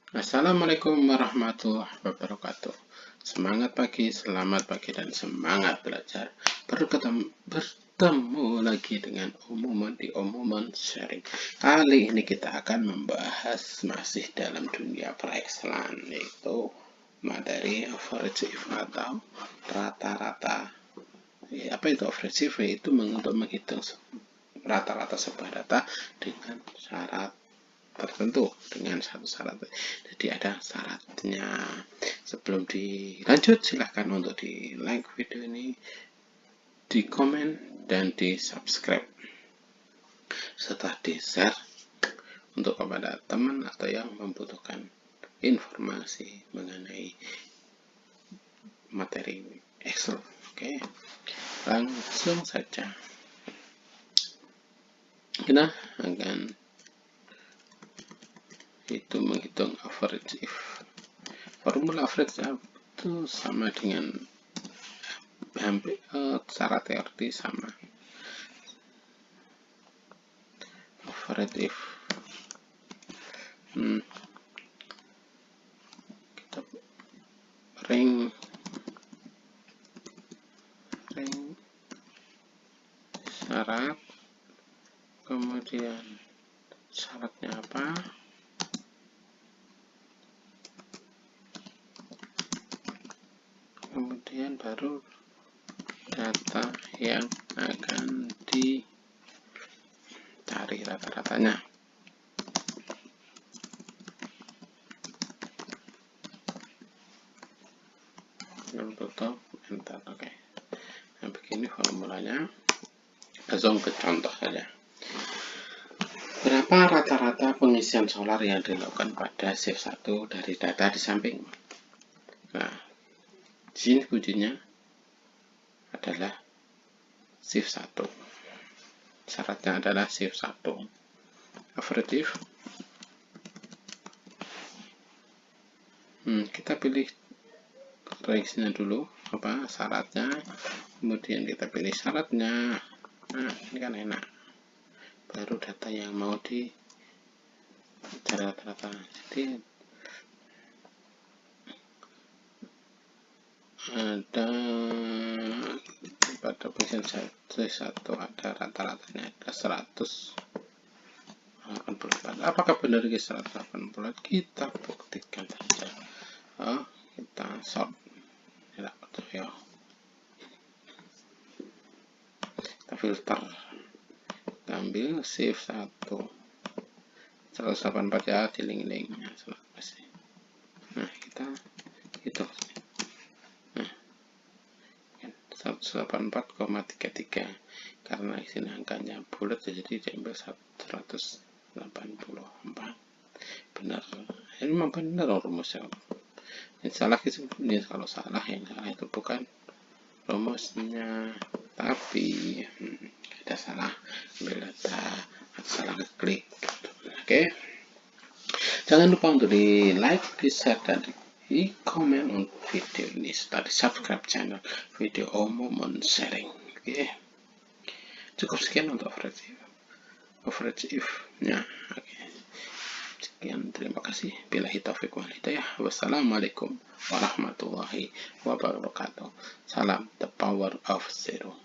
Assalamualaikum warahmatullahi wabarakatuh. Semangat pagi, selamat pagi, dan semangat belajar. Bertemu lagi dengan Moemoen di Moemoen Sharing. Kali ini kita akan membahas masih dalam dunia per-Excelan, yaitu materi AVERAGEIF atau rata-rata. Apa itu AVERAGEIF? Itu untuk menghitung rata-rata sebuah data dengan syarat tertentu, dengan satu syarat. Jadi ada syaratnya. Sebelum dilanjut, silahkan untuk di like video ini, di komen, dan di subscribe, serta di share untuk kepada teman atau yang membutuhkan informasi mengenai materi Excel. Oke, langsung saja kita akan itu menghitung AVERAGEIF. Formula AVERAGEIF itu sama dengan hampir secara teori sama. AVERAGEIF kita ring syarat, kemudian syaratnya apa, kemudian baru data yang akan dicari rata-ratanya. Tutup, enter. Oke. Nah, begini formulanya. Langsung ke contoh saja. Berapa rata-rata pengisian solar yang dilakukan pada shift 1 dari data di samping? Nah, di sini kuncinya adalah shift 1. Syaratnya adalah shift 1. AVERAGEIF. Kita pilih range-nya dulu, apa syaratnya, kemudian kita pilih syaratnya. Nah, ini kan enak. Baru data yang mau dicari rata-rata. Jadi ada pada bagian 1 ada rata-ratanya ada 184. Apakah benar ini 184? Kita buktikan saja. Kita sort. Tidak percaya. Kita filter. Kita ambil shift 1. 184 ya, diling-ling. Nah, kita hitung. 184,33 karena sini angkanya bulat jadi diambil 184. Benar, ini memang benar rumusnya. Yang salah itu kalau salah, yang salah itu bukan rumusnya, tapi ada salah ambil data, salah klik. Oke, jangan lupa untuk di like, di share, dan di komen untuk video ini, serta di subscribe channel video Moemoen Sharing. Oke, cukup sekian untuk AVERAGEIF nya. Oke, sekian, terima kasih. Billahi taufiq wal hidayah. Wassalamualaikum warahmatullahi wabarakatuh. Salam the power of zero.